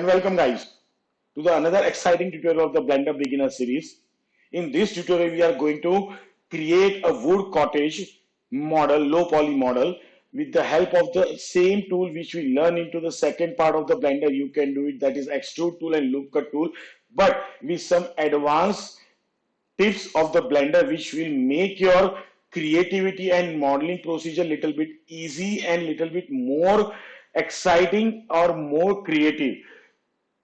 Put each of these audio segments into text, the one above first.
and welcome guys to the another exciting tutorial of the Blender beginner series. In this tutorial we are going to create a wood cottage model, low poly model with the help of the same tool which we learn into the second part of the Blender. You can do it, that is extrude tool and loop cut tool, but with some advanced tips of the Blender which will make your creativity and modeling procedure little bit easy and little bit more exciting or more creative.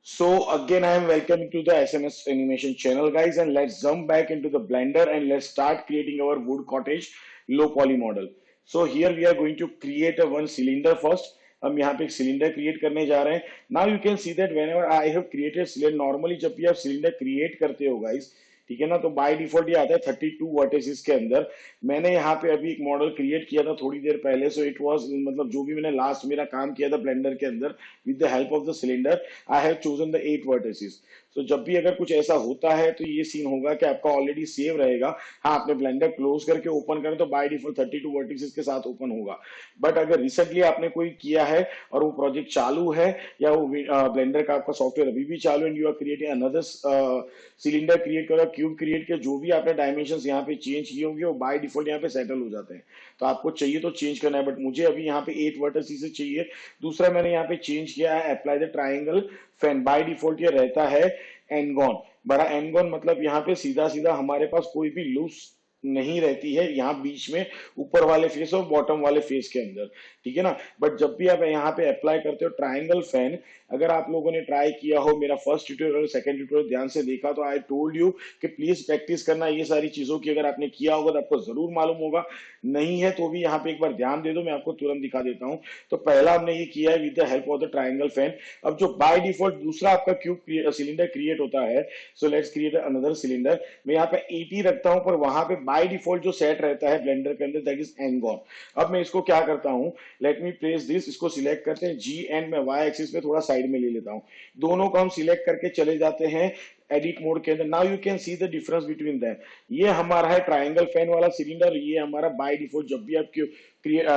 So again, I am welcoming to the SMS animation channel guys, and let's jump back into the Blender and let's start creating our wood cottage low poly model. So here we are going to create a one cylinder first. हम यहाँ पे एक cylinder create करने जा रहे हैं. Now you can see that whenever I have created cylinder, normally जब भी आप सिलेंडर क्रिएट करते हो गाइस, ठीक है ना, तो बाय डिफॉल्ट ये आता है 32 वर्टिसेस के अंदर. मैंने यहाँ पे अभी एक मॉडल क्रिएट किया था थोड़ी देर पहले, सो इट वाज मतलब जो भी मैंने लास्ट मेरा काम किया था ब्लेंडर के अंदर with the help of the cylinder, I have chosen the 8 vertices. तो जब भी अगर कुछ ऐसा होता है तो ये सीन होगा कि आपका ऑलरेडी सेव रहेगा. हाँ, आपने ब्लेंडर क्लोज करके ओपन करें तो बाय डिफॉल्ट 32 वर्टिसेस के साथ ओपन होगा. बट अगर रिसेंटली आपने कोई किया है और वो प्रोजेक्ट चालू है या वो ब्लेंडर का आपका सॉफ्टवेयर अभी भी चालू है and you are creating another cylinder create करो, क्यूब क्रिएट किया, जो भी आपने डायमेंशंस यहाँ पे चेंज किए होंगे वो बाय डिफॉल्ट यहाँ पे सेटल हो जाते हैं. तो आपको चाहिए तो चेंज करना है, बट मुझे अभी यहाँ पे 8 वर्टिसेस चाहिए. दूसरा मैंने यहाँ पे चेंज किया है apply the triangle fan. By default ये रहता है एनगॉन. बड़ा एनगॉन मतलब यहाँ पे सीधा सीधा हमारे पास कोई भी लूप्स नहीं रहती है यहाँ बीच में, ऊपर वाले फेस और बॉटम वाले फेस के अंदर, ठीक है ना. बट जब भी आप यहाँ पे अप्लाई करते हो ट्राइंगल फैन, अगर आप लोगों ने ट्राई किया हो मेरा फर्स्ट ट्यूटोरियल सेकंड ट्यूटोरियल ध्यान से देखा तो आई टोल्ड यू कि प्लीज प्रैक्टिस करना ये सारी चीजों की. अगर आपने किया होगा तो आपको जरूर मालूम होगा, नहीं है तो भी यहाँ पे एक बार ध्यान दे दो, मैं आपको तुरंत दिखा देता हूँ. तो पहला हमने ये किया है with the help of the triangle fan. अब जो बाय डिफॉल्ट दूसरा आपका क्यूब सिलेंडर क्रिएट होता है, so let's create another cylinder. मैं यहाँ पे 80 रखता हूँ, पर वहां पे बाय डिफॉल्ट जो सेट रहता है ब्लेंडर के अंदर दैट इज एनगॉन. अब मैं इसको क्या करता हूँ, लेट मी प्लेस दिस, इसको सिलेक्ट करते हैं जी एंड मैं वाई एक्सिस पे थोड़ा साइड में ले लेता हूँ. दोनों को हम सिलेक्ट करके चले जाते हैं एडिट मोड के अंदर. Now you can see the difference between that. ये हमारा है ट्राइंगल फैन वाला सिलेंडर, ये हमारा बाय डिफॉल्ट जब भी आप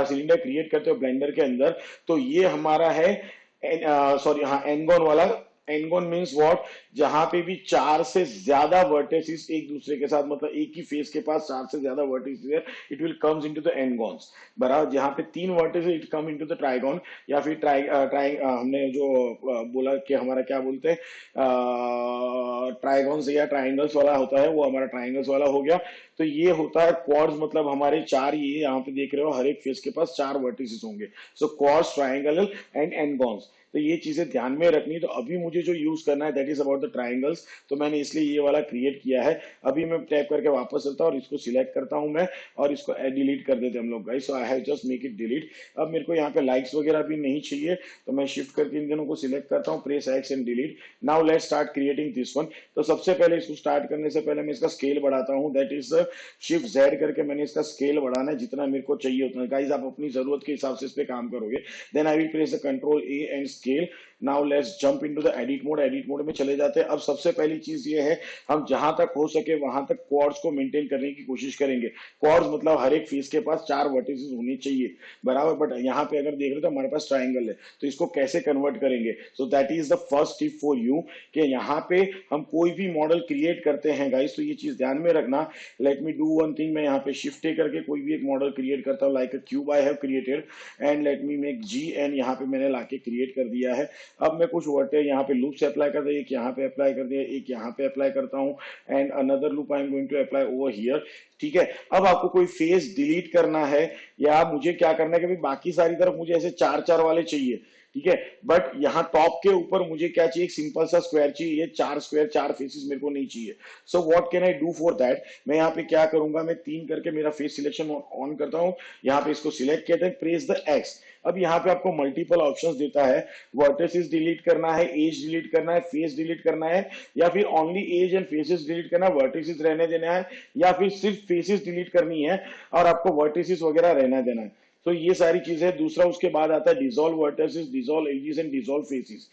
सिलेंडर क्रिएट करते हो ब्लेंडर के अंदर तो ये हमारा है सॉरी हाँ एनगॉन वाला. एनगॉन मीन्स व्हाट, जहां पे भी 4 से ज्यादा वर्टिसेस एक दूसरे के साथ, मतलब एक ही फेस के पास 4 से ज्यादा वर्टिसेस है, it will comes into the ngons. बराबर, जहां पे 3 vertices it come into the trigon, या फिर हमने जो बोला कि हमारा क्या बोलते हैं ट्राइगॉन्स या ट्राइंगल्स वाला होता है, वो हमारा ट्राइंगल्स वाला हो गया. तो ये होता है क्वाड्स, मतलब हमारे 4, ये यहाँ पे देख रहे हो हर एक फेस के पास 4 वर्टिसेस होंगे. सो क्वाड्स, ट्राइंगल एंड एनगॉन्स. तो ये चीजें ध्यान में रखनी. तो अभी मुझे जो यूज करना है that is about the triangles, तो मैंने इसलिए ये वाला क्रिएट किया है. अभी मैं टैप करके वापस चलता हूँ और इसको सिलेक्ट करता हूँ मैं, और इसको डिलीट कर देते हैं हम लोग guys. So I have just make it delete. अब मेरे को यहाँ पे लाइक्स वगैरह भी नहीं चाहिए, तो मैं शिफ्ट करके इन दोनों को सिलेक्ट करता हूँ, press x and delete. Now let's start creating this one. तो सबसे पहले इसको स्टार्ट करने से पहले मैं इसका स्केल बढ़ाता हूँ, दैट इज शिफ्ट जेड करके मैंने इसका स्केल बढ़ाना है जितना मेरे को चाहिए उतना. गाइस आप अपनी जरूरत के हिसाब से इस पे काम करोगे. Then I will press the control A and scale. Now let's jump into the edit mode. Edit mode में चले जाते हैं. अब सबसे पहली चीज ये है, हम जहां तक हो सके वहां तक क्वाड्स को मेंटेन करने की कोशिश करेंगे. क्वाड्स मतलब हर एक फेस के पास 4 वर्टिसेस होने चाहिए, बराबर. बट यहाँ पे अगर देख रहे हो तो हमारे पास ट्राइंगल है, तो इसको कैसे कन्वर्ट करेंगे. सो that is the first tip for you कि यहाँ पे हम कोई भी मॉडल क्रिएट करते हैं गाइस, तो ये चीज ध्यान में रखना. Late me do one thing, मैं यहाँ पे शिफ्ट करके कोई भी एक मॉडल क्रिएट करता हूँ, like a cube I have created, and let me make G N. यहाँ पे मैंने लाके क्रिएट कर दिया है. अब मैं कुछ वर्ड यहाँ पे लूप से अप्लाई कर दिया, एक यहाँ पे अप्लाई कर दिया, एक यहाँ पे अप्लाई करता हूँ, and another loop I am going to apply over here. ठीक है. अब आपको कोई फेस डिलीट करना है या मुझे क्या करना है कि बाकी सारी तरफ मुझे ऐसे 4-4 वाले चाहिए, ठीक है. बट यहाँ टॉप के ऊपर मुझे क्या चाहिए, एक सिंपल सा स्क्वायर चाहिए. 4 स्क्वायर 4 फेसेस मेरे को नहीं चाहिए. So what can I do for that. मैं यहाँ पे क्या करूंगा, मैं 3 करके मेरा फेस सिलेक्शन ऑन करता हूँ. यहाँ पे इसको सिलेक्ट किया था, प्रेस द एक्स. अब यहाँ पे आपको मल्टीपल ऑप्शंस देता है. वर्टिसेस डिलीट करना है, एज डिलीट करना है, फेस डिलीट करना है, या फिर only edge and faces delete करना है, वर्टिसेस रहने देना है, या फिर सिर्फ फेसेस डिलीट करनी है और आपको वर्टिसेस वगैरह रहना देना है. तो ये सारी चीजें। दूसरा उसके बाद आता है dissolve vertices, dissolve edges and dissolve faces.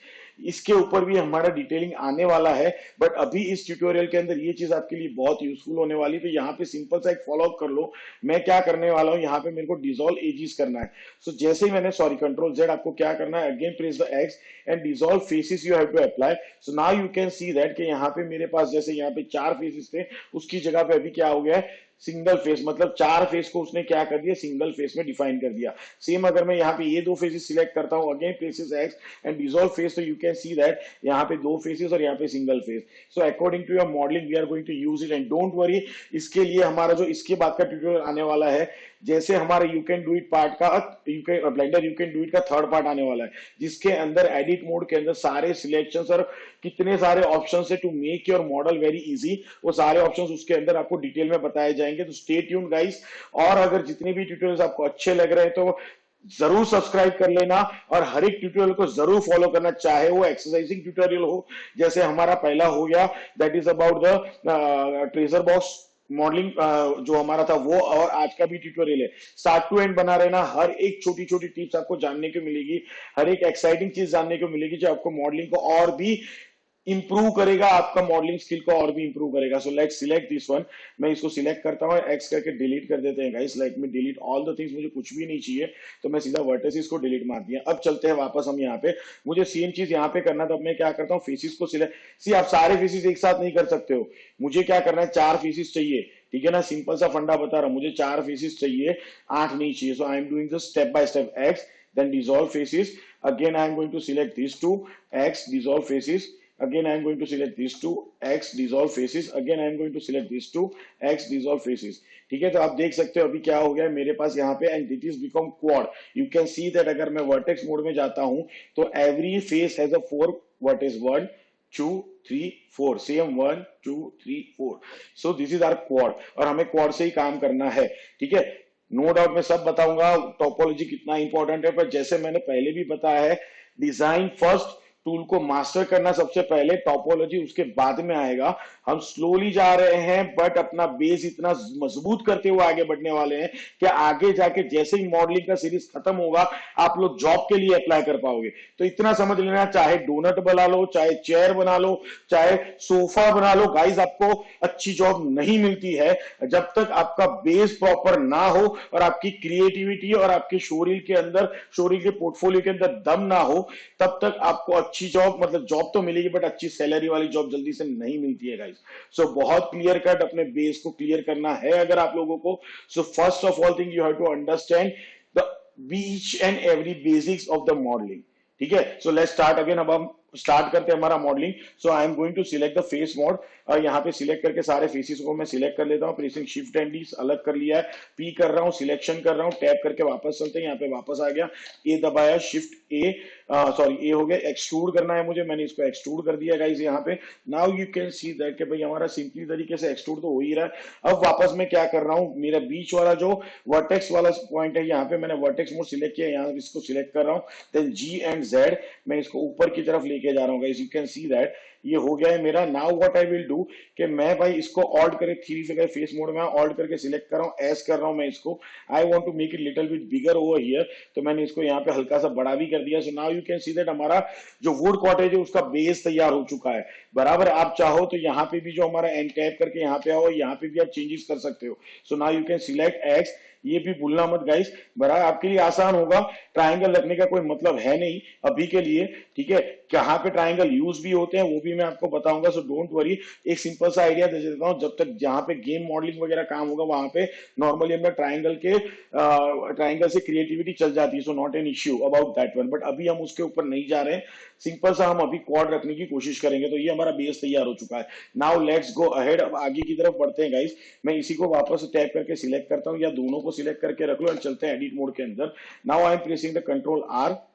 इसके ऊपर भी हमारा डिटेलिंग आने वाला है, बट अभी इस ट्यूटोरियल के अंदर ये चीज आपके लिए बहुत यूजफुल होने वाली। तो यहाँ पे सिंपल सा एक फॉलो अप कर लो। मैं क्या करने वाला हूँ, यहाँ पे मेरे को डिजोल्व एजेस करना है। सो जैसे ही मैंने, सॉरी, कंट्रोल जेड, आपको क्या करना है, again press the X and dissolve faces you have to apply. So now you can see that कि यहाँ पे मेरे पास जैसे यहाँ पे 4 फेसेस थे, उसकी जगह पे अभी क्या हो गया है, सिंगल फेस। मतलब 4 फेस को उसने क्या कर दिया, सिंगल फेस में डिफाइन कर दिया। सेम अगर मैं यहाँ पे ये 2 फेसेस सिलेक्ट करता हूँ, again presses X and dissolve face, तो यू कैन सी दैट यहाँ पे 2 फेसेस और यहाँ पे single face. So according to your modelling we are going to use it, and don't worry, इसके लिए हमारा जो इसके बाद का ट्यूटोरियल आने वाला है, जैसे हमारा you can do it part का, blender you can do it का 3rd पार्ट आने वाला है, जिसके अंदर एडिट मोड के अंदर सारे सिलेक्शंस और कितने सारे ऑप्शन है to make your model very easy, वो सारे ऑप्शंस उसके अंदर आपको डिटेल में बताए जाएंगे। तो स्टे ट्यून्ड गाइस। और अगर जितने भी ट्यूटोरियल्स आपको अच्छे लग रहे हैं तो जरूर सब्सक्राइब कर लेना, और हर एक ट्यूटोरियल को जरूर फॉलो करना, चाहे वो एक्सरसाइजिंग ट्यूटोरियल हो, जैसे हमारा पहला हो गया that is about the treasure box modelling जो हमारा था वो, और आज का भी ट्यूटोरियल है। स्टार्ट टू एंड बना रहना, हर एक छोटी छोटी टिप्स आपको जानने को मिलेगी, हर एक एक्साइटिंग चीज जानने को मिलेगी जो आपको मॉडलिंग को और भी इंप्रूव करेगा, आपका मॉडलिंग स्किल को और भी इंप्रूव करेगा। So let's select this one. मैं इसको सिलेक्ट करता हूँ, एक्स करके डिलीट कर देते हैं guys. Let me delete all the things, मुझे कुछ भी नहीं चाहिए, तो मैं सीधा वर्टिसेस को डिलीट मार दिया। अब चलते हैं वापस हम यहाँ पे, मुझे सेम चीज यहाँ पे करना, तो अब मैं क्या करता हूँ, फेसिस को सिलेक्ट। सी, आप सारे फेसिस एक साथ नहीं कर सकते हो, मुझे क्या करना है, 4 फेसिस चाहिए, ठीक है ना। सिंपल सा फंडा बता रहा हूँ, मुझे 4 फेसिस चाहिए, 8 नहीं चाहिए। So I am doing the step by step, X then dissolve faces. Again I am going to select these two, x dissolve faces. Again I am going to select these two, x dissolve faces. Again I am going to select these two, x dissolve faces. ठीक है, तो आप देख सकते हो अभी क्या हो गया मेरे पास यहाँ पे, and it is become quad. You can see that अगर मैं वर्टेक्स मोड में जाता हूं तो every face has a 4 vertex, 1 2 3 4, same 1 2 3 4। So this is our quad, और हमें क्वाड से ही काम करना है, ठीक है। नो डाउट मैं सब बताऊंगा टोपोलॉजी कितना इंपॉर्टेंट है, पर जैसे मैंने पहले भी बताया है, डिजाइन फर्स्ट, टूल को मास्टर करना सबसे पहले, टोपोलॉजी उसके बाद में आएगा। हम स्लोली जा रहे हैं, बट अपना बेस इतना मजबूत करते हुए आगे बढ़ने वाले हैं कि आगे जाके जैसे ही मॉडलिंग का सीरीज खत्म होगा, आप लोग जॉब के लिए अप्लाई कर पाओगे। तो इतना समझ लेना, चाहे डोनट बना लो, चाहे चेयर बना लो, चाहे सोफा बना लो, गाइस आपको अच्छी जॉब नहीं मिलती है जब तक आपका बेस प्रॉपर ना हो, और आपकी क्रिएटिविटी और आपके शोरील के अंदर, शोरील के पोर्टफोलियो के अंदर दम ना हो, तब तक आपको अच्छी जॉब, मतलब जॉब तो मिलेगी बट अच्छी सैलरी वाली जॉब जल्दी से नहीं मिलती है गाइस। सो बहुत क्लियर कट अपने बेस को क्लियर करना है अगर आप लोगों को। So first of all thing you have to understand the each and every basics of the modelling, ठीक है। So let's start again. अब हम स्टार्ट करते हैं हमारा modelling. So I am going to select the face mode, और यहाँ पे सिलेक्ट करके सारे फेसेस को मैं सिलेक्ट कर लेता हूँ। प्रेसिंग शिफ्ट एंड डी अलग कर लिया है, पी कर रहा हूँ, सिलेक्शन कर रहा हूँ, टैप करके वापस चलते हैं। यहाँ पे वापस आ गया, ए दबाया, शिफ्ट ए, सॉरी ए हो गया, एक्सट्रूड करना है मुझे, मैंने इसको एक्सट्रूड कर दिया गाइस यहाँ पे। Now you can see that कि भाई हमारा सिंपली तरीके से एक्सट्रूड तो हो ही रहा है। अब वापस मैं क्या कर रहा हूँ, मेरा बीच वाला जो वर्टेक्स वाला पॉइंट है, यहाँ पे मैंने वर्टेक्स मोड सिलेक्ट किया, यहाँ इसको सिलेक्ट कर रहा हूँ, देन जी एंड जेड मैं इसको ऊपर की तरफ लेके जा रहा हूँ guys. You can see that ये हो गया है मेरा। Now what I will do कि मैं भाई इसको ऑल्ट करके 3 से फेस मोड में ऑल्ट करके सिलेक्ट कर रहा हूँ, एस कर रहा हूँ मैं इसको। I want to make it little bit bigger over here, तो मैंने इसको यहाँ पे हल्का सा बड़ा भी कर दिया। सो now you can see that हमारा जो वुड कॉटेज है उसका बेस तैयार हो चुका है बराबर। आप चाहो तो यहाँ पे भी जो हमारा एंड टैप करके यहाँ पे आओ, यहाँ पे भी आप चेंजेस कर सकते हो। सो now you can select x, ये भी भूलना मत गाइस, बराबर आपके लिए आसान होगा। ट्रायंगल रखने का कोई मतलब है नहीं अभी के लिए, ठीक है। कहाँ पे ट्रायंगल यूज भी होते हैं वो भी मैं आपको बताऊंगा, सो डोंट वरी। एक सिंपल सा आइडिया दे देता हूँ, जब तक जहाँ पे गेम मॉडलिंग वगैरह काम होगा वहां पे नॉर्मली हमने ट्रायंगल से क्रिएटिविटी चल जाती है, so not an issue about that one. But अभी हम उसके ऊपर नहीं जा रहे हैं, सिंपल सा हम अभी क्वाड रखने की कोशिश करेंगे। तो ये हमारा बेस तैयार हो चुका है। नाउ लेट्स गो अहेड, अब आगे की तरफ बढ़ते हैं गाइस। मैं इसी को वापस टैप करके सिलेक्ट करता हूँ, या दोनों को सिलेक्ट करके रख लो और चलते हैं एडिट मोड के अंदर। Now I am pressing the control R.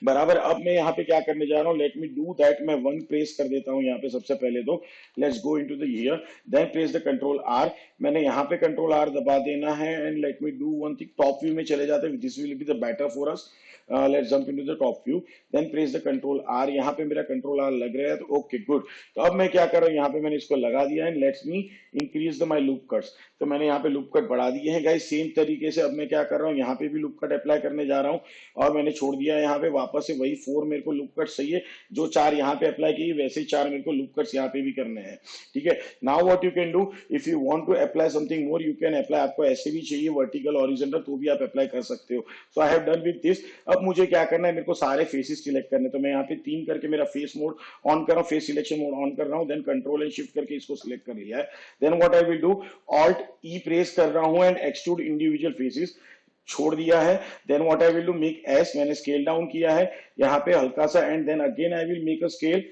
बराबर। अब मैं यहाँ पे क्या करने जा रहा हूँ, लेट मी डू दैट, मैं 1 प्रेस कर देता हूँ यहाँ पे सबसे पहले तो। Let's go into the here, then press the control R. मैंने यहाँ पे कंट्रोल आर दबा देना है and let me do one thing, top view में चले जाते हैं, this will be the better for us. Let's jump into the top view, then press the control R. यहाँ पे मेरा कंट्रोल आर लग रहा है तो ओके गुड। तो अब मैं क्या कर रहा हूँ, यहाँ पे मैंने इसको लगा दिया and let's me increase the my loop cuts. तो मैंने यहाँ पे लूप कट बढ़ा दिए हैं गाइस। सेम तरीके से अब मैं क्या कर रहा हूँ, यहाँ पे भी लूप कट अप्लाई करने जा रहा हूँ और मैंने छोड़ दिया है यहाँ पे वापस से वही 4 मेरे को लूप कट चाहिए, जो 4 यहाँ पे अप्लाई किए वैसे ही 4 मेरे को लूप कट्स यहाँ पे भी करने हैं। ठीक है, now what you can do, if you want to apply something more you can apply. आपको ऐसे भी चाहिए वर्टिकल हॉरिजॉन्टल तो भी आप अप्लाई कर सकते हो। So I have done with this. अब मुझे क्या करना है, मेरे को सारे फेसेस सिलेक्ट करने, तो मैं यहाँ पे 3 करके मेरा फेस मोड ऑन कर रहा हूँ, फेस सिलेक्शन मोड ऑन कर रहा हूँ, देन कंट्रोल एंड शिफ्ट करके इसको सिलेक्ट कर लिया है। Then what I will do, alt E press कर रहा हूँ एंड एक्सट्रूड इंडिविजुअल फेसेस छोड़ दिया है। Then what I will do, make S, मैंने स्केल डाउन किया है यहाँ पे हल्का सा and then again I will make a scale,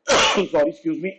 sorry excuse me.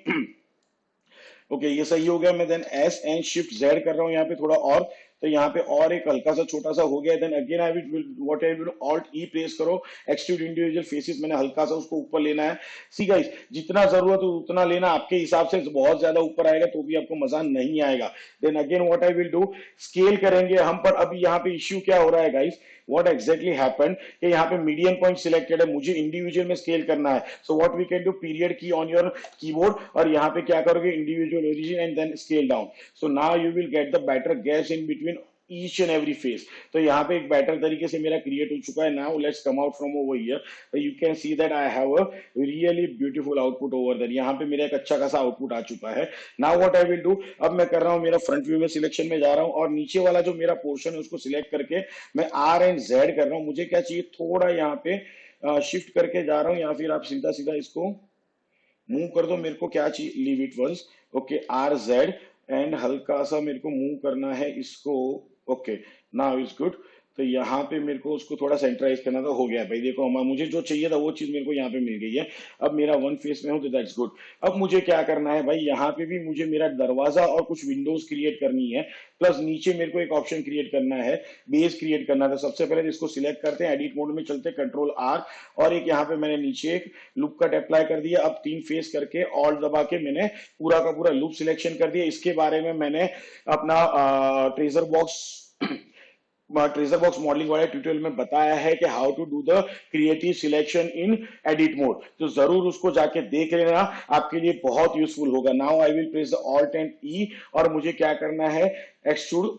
Okay ये सही हो गया। मैं then S and shift Z कर रहा हूँ यहाँ पे थोड़ा और, तो यहाँ पे और एक हल्का सा छोटा सा हो गया। Then again I will what I will alt E press करो, एक्सट्रूड इंडिविजुअल फेसेस मैंने हल्का सा उसको ऊपर लेना है। सी गाइस, जितना जरूरत हो उतना लेना, आपके हिसाब से बहुत ज्यादा ऊपर आएगा तो भी आपको मजा नहीं आएगा। Then again what I will do, scale करेंगे हम, पर अभी यहाँ पे इश्यू क्या हो रहा है गाइस, what exactly happened कि यहाँ पे मीडियन पॉइंट सिलेक्टेड है, मुझे इंडिविजुअल में स्केल करना है। So what we can do, period key on your keyboard और यहाँ पे क्या करोगे, individual origin and then scale down. So now you will get the better gaps in between each and every face. तो यहाँ पे एक बेटर तरीके से मेरा क्रिएट हो चुका है। Now let's come out from over here, you can see that I have a really beautiful output over there. यहाँ पे मेरा एक अच्छा खासा आउटपुट आ चुका है। Now what I will do, अब मैं कर रहा हूँ मेरा फ्रंट व्यू में सिलेक्शन में जा रहा हूँ और नीचे वाला जो मेरा पोर्शन है उसको सिलेक्ट करके मैं आर एंड जेड कर रहा हूँ। मुझे क्या चाहिए, थोड़ा यहाँ पे शिफ्ट करके जा रहा हूँ या फिर आप सीधा सीधा इसको मूव कर दो, मेरे को क्या चाहिए, leave it once. Okay R Z and हल्का सा मेरे को मूव करना है इसको। Okay now is good. तो यहाँ पे मेरे को उसको थोड़ा सेंट्राइज करना था, हो गया भाई। देखो मुझे जो चाहिए था वो चीज मेरे को यहाँ पे मिल गई है। अब मेरा वन फेस में हूँ तो दैट्स गुड। अब मुझे क्या करना है भाई, यहाँ पे भी मुझे मेरा दरवाजा और कुछ विंडोज क्रिएट करनी है, प्लस नीचे मेरे को एक ऑप्शन क्रिएट करना है, बेस क्रिएट करना था। सबसे पहले इसको सिलेक्ट करते हैं, एडिट मोड में चलते, कंट्रोल आर, और एक यहाँ पे मैंने नीचे एक लूप कट अप्लाई कर दिया। अब 3 फेस करके ऑल्ट दबा के मैंने पूरा का पूरा लूप सिलेक्शन कर दिया। इसके बारे में मैंने अपना ट्रेजर बॉक्स मॉडलिंग वाले ट्यूटोरियल में बताया है कि how to do the creative selection in edit mode, तो जरूर उसको जाके देख लेना, आपके लिए बहुत यूजफुल होगा। Now I will press the alt and E और मुझे क्या करना है, एक्सट्रूड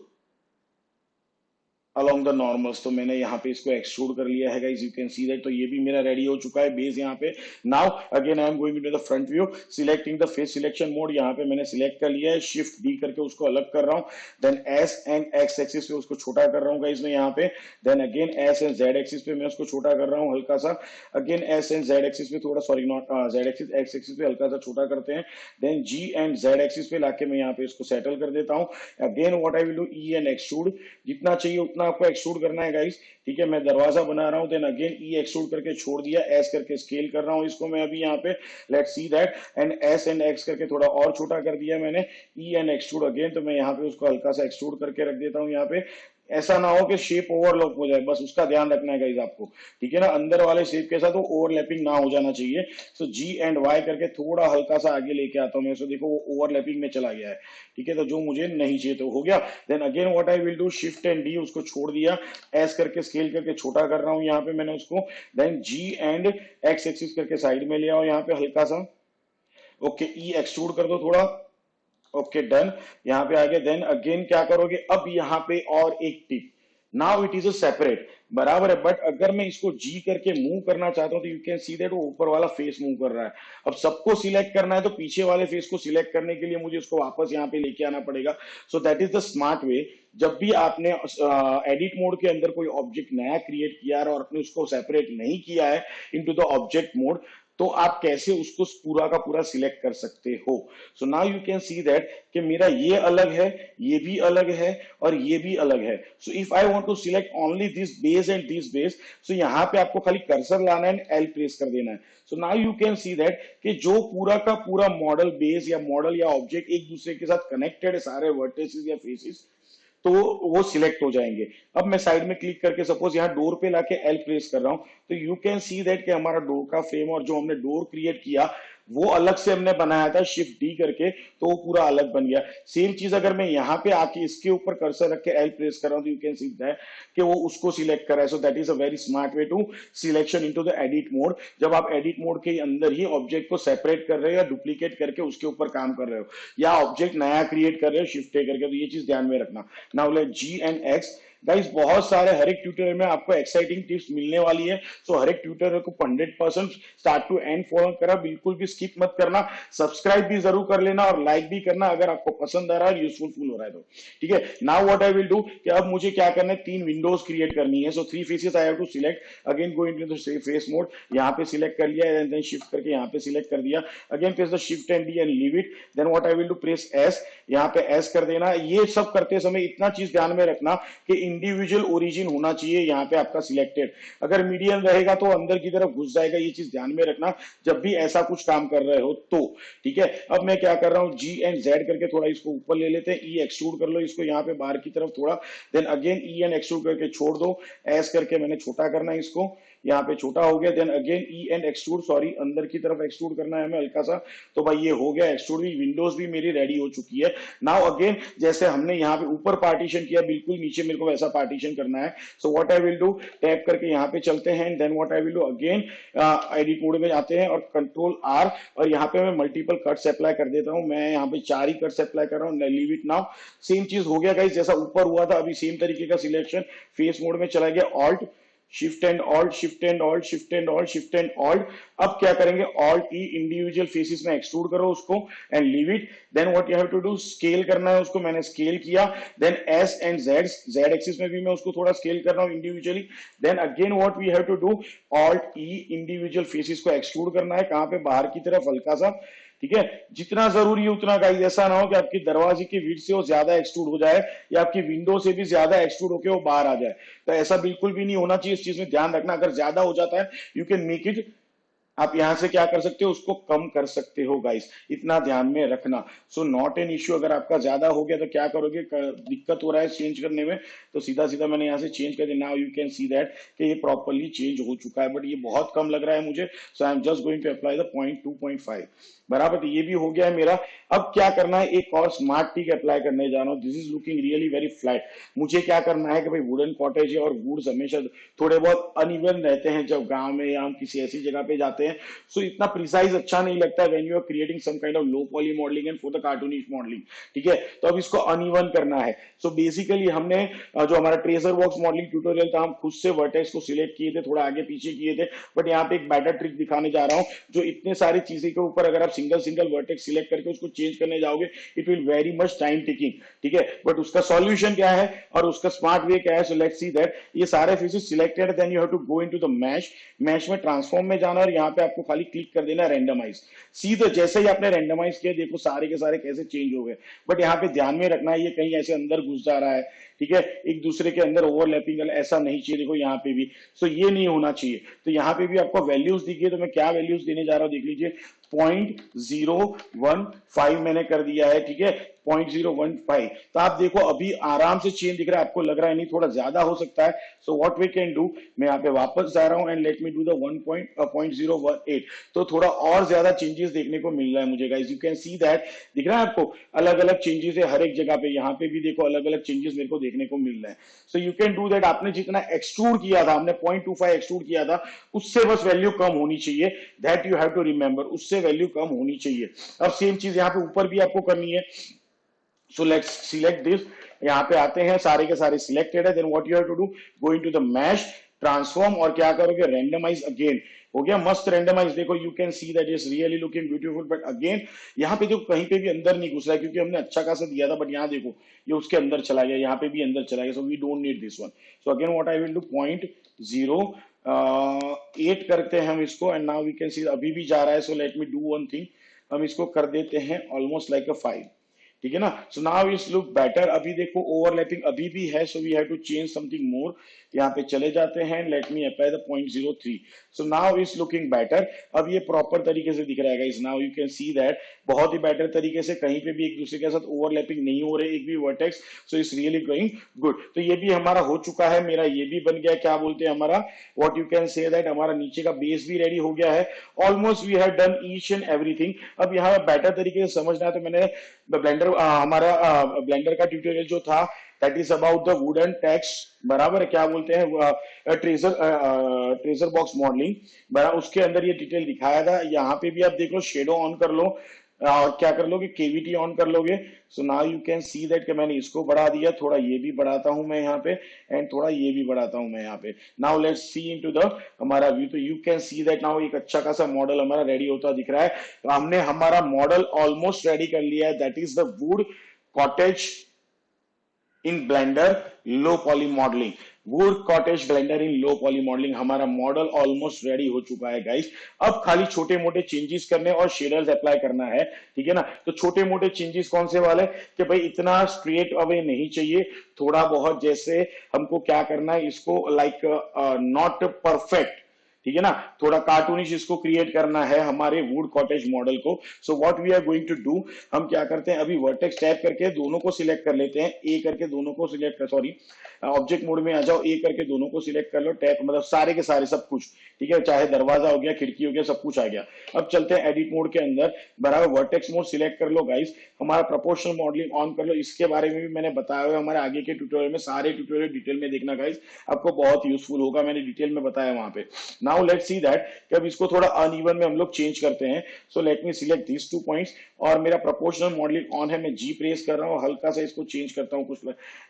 along the normals। तो मैंने यहाँ पे इसको एक्सट्रूड कर लिया है guys, you can see that. तो ये भी मेरा रेडी हो चुका है बेस यहाँ पे। Now again I am going into the front view, selecting the face selection mode, यहाँ पे मैंने सिलेक्ट कर लिया है, शिफ्ट डी करके उसको अलग कर रहा हूँ। Then S and X axis पे उसको छोटा कर रहा हूँ गाइस मैं यहाँ पे। Then again S and Z axis पे मैं उसको छोटा कर रहा हूँ हल्का सा। Again S and Z axis पे थोड़ा, sorry not Z axis, X axis पे हल्का सा छोटा करते हैं। Then G and Z axis पे लाके मैं यहाँ पे इसको सेटल कर देता हूँ। Again what I will do, E and extrude, जितना चाहिए उतना आपको एक्सट्रूड करना है गाइस। ठीक है, मैं दरवाजा बना रहा हूं, देन अगेन ई एक्सट्रूड करके छोड़ दिया, एस करके स्केल कर रहा हूं इसको मैं अभी यहाँ पे, let's see that, and S and x करके थोड़ा और छोटा कर दिया मैंने, ई एंड एक्सट्रूड अगेन। तो मैं यहाँ पे उसको हल्का सा एक्सट्रूड करके रख देता हूँ यहाँ पे। ऐसा ना हो कि शेप ओवरलैप हो जाए, बस उसका ध्यान रखना है गाइस आपको। ठीक है ना, अंदर वाले शेप के साथ वो ओवरलैपिंग ना हो जाना चाहिए। सो जी एंड वाई करके थोड़ा हल्का सा आगे लेके आता हूँ मैं, सो देखो वो ओवरलैपिंग में चला गया है। ठीक है, तो जो मुझे नहीं चाहिए तो हो गया। Then again what I will do, shift and D, उसको छोड़ दिया, एस करके स्केल करके छोटा कर रहा हूँ यहाँ पे मैंने उसको। Then G and X axis करके साइड में ले आओ यहाँ पे हल्का सा। ओके ई एक्सट्रूड कर दो थोड़ा। ओके डन, यहाँ पे आ गए। देन अगेन क्या करोगे, अब यहाँ पे और एक tip, now it is a separate, बराबर है, बट अगर मैं इसको जी करके मूव करना चाहता हूं तो यू कैन सी दैट वो ऊपर वाला फेस मूव कर रहा है। अब सबको सिलेक्ट करना है तो पीछे वाले फेस को सिलेक्ट करने के लिए मुझे उसको वापस यहाँ पे लेके आना पड़ेगा। सो that is the smart way. जब भी आपने एडिट मोड के अंदर कोई ऑब्जेक्ट नया क्रिएट किया है और आपने उसको सेपरेट नहीं किया है इनटू द ऑब्जेक्ट मोड, तो आप कैसे उसको पूरा का पूरा सिलेक्ट कर सकते हो। सो now you can see that कि मेरा ये अलग है, ये भी अलग है और ये भी अलग है। So if I want to select only this base and this base, so यहाँ पे आपको खाली कर्सर लाना है, एल प्रेस कर देना है। सो now you can see that कि जो पूरा का पूरा मॉडल बेस या मॉडल या ऑब्जेक्ट एक दूसरे के साथ कनेक्टेड है, सारे वर्टिसेस या फेसेस, तो वो सिलेक्ट हो जाएंगे। अब मैं साइड में क्लिक करके सपोज यहाँ डोर पे लाके एल प्रेस कर रहा हूँ, तो यू कैन सी दैट कि हमारा डोर का फ्रेम और जो हमने डोर क्रिएट किया वो अलग से हमने बनाया था शिफ्ट डी करके, तो वो पूरा अलग बन गया। सेम चीज अगर मैं यहाँ पे आके इसके ऊपर कर्सर रख के एल प्रेस कर रहा हूँ, तो यू कैन सी दैट कि वो उसको सिलेक्ट कर रहा है। So that is a very smart way to selection into the edit mode. जब आप एडिट मोड के अंदर ही ऑब्जेक्ट को सेपरेट कर रहे हो या डुप्लीकेट करके उसके ऊपर काम कर रहे हो या ऑब्जेक्ट नया क्रिएट कर रहे हो शिफ्ट ए करके, तो ये चीज ध्यान में रखना। Now let G and X. Guys बहुत सारे हर एक ट्यूटोरियल में आपको एक्साइटिंग टिप्स मिलने वाली है, सो हर एक ट्यूटोरियल को 100% स्टार्ट टू एंड फॉलो करा, बिल्कुल भी स्किप मत करना। सब्सक्राइब भी जरूर कर लेना और लाइक भी करना अगर आपको पसंद आ रहा है, यूजफुल हो रहा है तो। ठीक है, now what I will do कि अब मुझे क्या करना है, 3 विंडोज क्रिएट करनी है। So 3 faces I have to select, again go into the face mode, यहाँ पे सिलेक्ट कर लिया एंड देन शिफ्ट करके यहाँ पे सिलेक्ट कर दिया, again press the shift and D and leave it. Then what I will do, press S, यहाँ पे एस कर देना। ये सब करते समय इतना चीज ध्यान में रखना कि इंडिविजुअल ओरिजिन होना चाहिए यहाँ पे आपका सिलेक्टेड। अगर मीडियम रहेगा तो अंदर की तरफ घुस जाएगा, ये चीज ध्यान में रखना जब भी ऐसा कुछ काम कर रहे हो तो। ठीक है, अब मैं क्या कर रहा हूँ, जी एंड जेड करके थोड़ा इसको ऊपर ले लेते हैं, ई एक्सट्रूड कर लो इसको यहाँ पे बाहर की तरफ थोड़ा, then again E and extrude करके छोड़ दो, एस करके मैंने छोटा करना है इसको, यहाँ पे छोटा हो गया, then again E and extrude, sorry अंदर की तरफ एक्सट्रूड करना है हमें हल्का सा, तो भाई ये हो गया एक्सट्रूड भी, विंडोज भी मेरी रेडी हो चुकी है। नाउ अगेन जैसे हमने यहाँ पे ऊपर पार्टीशन किया, बिल्कुल नीचे मेरे को वैसा पार्टीशन करना है। So what I will do, tap करके यहाँ पे चलते हैं, then what I will do again edit mode में जाते हैं और कंट्रोल आर, और यहाँ पे मैं मल्टीपल कट्स अप्लाई कर देता हूँ। मैं यहाँ पे 4 ही कट्स अप्लाई कर रहा हूँ, लीव इट नाउ। सेम चीज हो गया गाइस, जैसा ऊपर हुआ था अभी सेम तरीके का सिलेक्शन, फेस मोड में चला गया, alt shift and alt, shift and alt, shift and alt, shift and alt. अब क्या करेंगे, ऑल्ट ई इंडिविजुअल फेसेस में एक्सट्रूड करो उसको and leave it. Then what you have to do, scale करना है उसको, मैंने स्केल किया, then S and Z, Z axis में भी मैं उसको थोड़ा स्केल कर रहा हूँ individually. Then again what we have to do, alt E individual faces को एक्सट्रूड करना है, कहां पे, बाहर की तरफ हल्का सा। ठीक है, जितना जरूरी है उतना, गाइस ऐसा ना हो कि आपकी दरवाजे की विड्थ से वो ज्यादा एक्सट्रूड हो जाए या आपकी विंडो से भी ज्यादा एक्सट्रूड होकर वो बाहर आ जाए, तो ऐसा बिल्कुल भी नहीं होना चाहिए। इस चीज में ध्यान रखना, अगर ज्यादा हो जाता है यू कैन मेक इट, आप यहां से क्या कर सकते हो, उसको कम कर सकते हो गाइस, इतना ध्यान में रखना। सो नॉट एन इश्यू, अगर आपका ज्यादा हो गया तो क्या करोगे, दिक्कत हो रहा है चेंज करने में, तो सीधा सीधा मैंने यहाँ से चेंज कर दिया। Now you can see that कि ये प्रॉपर्ली चेंज हो चुका है, बट ये बहुत कम लग रहा है मुझे, so I am just going to apply the 0.2.5 बराबर, तो ये भी हो गया है मेरा। अब क्या करना है, एक और स्मार्ट टिक अप्लाई करने जा रहा हूँ, this is looking really very flat. मुझे क्या करना है कि भाई वुडन कॉटेज है और वुड्स हमेशा थोड़े बहुत अनइवन रहते हैं जब गांव में या हम किसी ऐसी जगह पे जाते हैं, सो इतना प्रिसाइज अच्छा नहीं लगता when you are creating some kind of low poly modelling and for the cartoonish modelling. ठीक है, तो अब इसको अनइवन करना है। सो बेसिकली हमने जो हमारा ट्रेजर बॉक्स मॉडलिंग ट्यूटोरियल था, हम खुद से वर्टेक्स को सिलेक्ट किए थे, थोड़ा आगे पीछे किए थे, बट यहाँ पे एक बेटर ट्रिक दिखाने जा रहा हूँ, जो इतने सारी चीजें के ऊपर अगर आप सिंगल सिंगल वर्टेक्स सिलेक्ट करके उसको चेंज करने जाओगे, it will very much time taking. ठीक है, बट उसका सॉल्यूशन क्या है और उसका स्मार्ट वे क्या है, सो लेट्स सी दैट। ये सारे faces selected, then you have to go into the mesh, mesh में ट्रांसफॉर्म में जाना और यहाँ पे आपको खाली क्लिक कर देना रेंडमाइज। सीधे जैसे ही आपने रेंडमाइज किया, देखो सारे के सारे कैसे चेंज हो गए, बट यहाँ पे ध्यान में रखना है ये कहीं ऐसे अंदर घुस जा रहा है। ठीक है, एक दूसरे के अंदर ओवरलैपिंग ऐसा नहीं चाहिए, देखो यहाँ पे भी, सो ये नहीं होना चाहिए। तो यहाँ पे भी आपको वैल्यूज दिखिए, तो मैं क्या वैल्यूज देने जा रहा हूँ देख लीजिए, 0.015 मैंने कर दिया है। ठीक है, 0.015, तो आप देखो अभी आराम से चेंज दिख रहा है, आपको लग रहा है नहीं थोड़ा ज्यादा हो सकता है। So what we can do, मैं यहाँ पे वापस जा रहा हूँ and let me do the 1.018, तो थोड़ा और ज्यादा चेंजेस देखने को मिल रहा है मुझे guys, you can see that, दिख रहा है आपको अलग अलग चेंजेस है हर एक जगह पे, यहाँ पे भी देखो अलग अलग चेंजेस मेरे को देखने को मिल रहा है। So you can do that, आपने जितना एक्सट्रूड किया था, हमने 0.25 एक्सट्रूड किया था, उससे बस वैल्यू कम होनी चाहिए, that you have to remember, उससे वैल्यू कम होनी चाहिए। अब सेम चीज यहाँ पे ऊपर भी आपको करनी है। सो लेट्स सिलेक्ट दिस, यहाँ पे आते हैं, सारे के सारे सिलेक्टेड है, then what you have to do, go into the mesh, transform, और क्या करोगे, रेंडमाइज अगेन, हो गया मस्त रेंडमाइज। देखो you can see that is really looking beautiful, but again यहाँ पे देखो कहीं पे भी अंदर नहीं घुस रहा है क्योंकि हमने अच्छा खासा दिया था, बट यहाँ देखो ये उसके अंदर चला गया, यहाँ पे भी अंदर चला गया, so we don't need this one. So again what I will do, 0.08 करते हैं हम इसको, and now we can see अभी भी जा रहा है। So let me do one thing, हम इसको कर देते हैं ऑलमोस्ट लाइक अ 5। ठीक है ना। So now it's look better. अभी देखो ओवरलैपिंग अभी भी है, so we have to change something more. यहाँ पे चले जाते हैं, let me apply the 0.03। So now it's looking better. अब ये प्रॉपर तरीके से दिख रहा है guys, now you can see that बहुत ही बेटर तरीके से, कहीं पे भी एक दूसरे के साथ ओवरलैपिंग नहीं हो रहे एक भी vertex. So it's really going good. तो ये भी हमारा हो चुका है, मेरा ये भी बन गया, क्या बोलते हैं हमारा, what you can say that हमारा नीचे का बेस भी रेडी हो गया है। Almost we have done each and everything. अब यहाँ बेटर तरीके से समझना है तो मैंने ब्लेंडर हमारा ब्लेंडर का ट्यूटोरियल जो था that is about the wooden text, बराबर है, क्या बोलते हैं ट्रेजर बॉक्स मॉडलिंग, बराबर, उसके अंदर ये डिटेल दिखाया था। यहाँ पे भी आप देख लो, शेडो ऑन कर लो और क्या कर लोगे, केवीटी ऑन कर लोगे। सो now you can see that कि मैंने इसको बढ़ा दिया, थोड़ा ये भी बढ़ाता हूं मैं यहाँ पे, एंड थोड़ा ये भी बढ़ाता हूं मैं यहाँ पे। Now let's see into the हमारा व्यू। तो you can see that now एक अच्छा खासा मॉडल हमारा रेडी होता दिख रहा है। तो हमने हमारा मॉडल ऑलमोस्ट रेडी कर लिया है, that is the wood cottage in Blender low poly modelling. Would cottage blender in low poly modelling, हमारा मॉडल ऑलमोस्ट रेडी हो चुका है गाइस। अब खाली छोटे मोटे चेंजेस करने और शेडर्स अप्लाई करना है, ठीक है ना। तो छोटे मोटे चेंजेस कौन से वाले कि भाई इतना स्ट्रेट अवे नहीं चाहिए, थोड़ा बहुत जैसे हमको क्या करना है, इसको लाइक नॉट परफेक्ट, ठीक है ना, थोड़ा कार्टूनिश इसको क्रिएट करना है हमारे वुड कॉटेज मॉडल को। So what we are going to do, हम क्या करते हैं, अभी वर्टेक्स टैप करके दोनों को सिलेक्ट कर लेते हैं, ए करके दोनों को सिलेक्ट कर, सॉरी ऑब्जेक्ट मोड में आ जाओ, ए करके दोनों को सिलेक्ट कर लो, टैप मतलब सारे के सारे सब कुछ, ठीक है, चाहे दरवाजा हो गया, खिड़की हो गया, सब कुछ आ गया। अब चलते हैं एडिट मोड के अंदर, बराबर, वर्टेक्स मोड सिलेक्ट कर लो गाइस, हमारा प्रोपोर्शनल मॉडलिंग ऑन कर लो। इसके बारे में भी मैंने बताया हुआ है हमारे आगे के ट्यूटोरियल में, सारे ट्यूटोरियल डिटेल में देखना गाइस, आपको बहुत यूजफुल होगा, मैंने डिटेल में बताया वहां पे। नाउ लेट्स सी दैट कि अब इसको थोड़ा अनइवन में हम लोग चेंज करते हैं। सो let me select this 2 points, और मेरा प्रोपोर्शनल मॉडलिंग ऑन है, मैं जी प्रेस कर रहा हूँ, हल्का सा इसको चेंज करता हूँ कुछ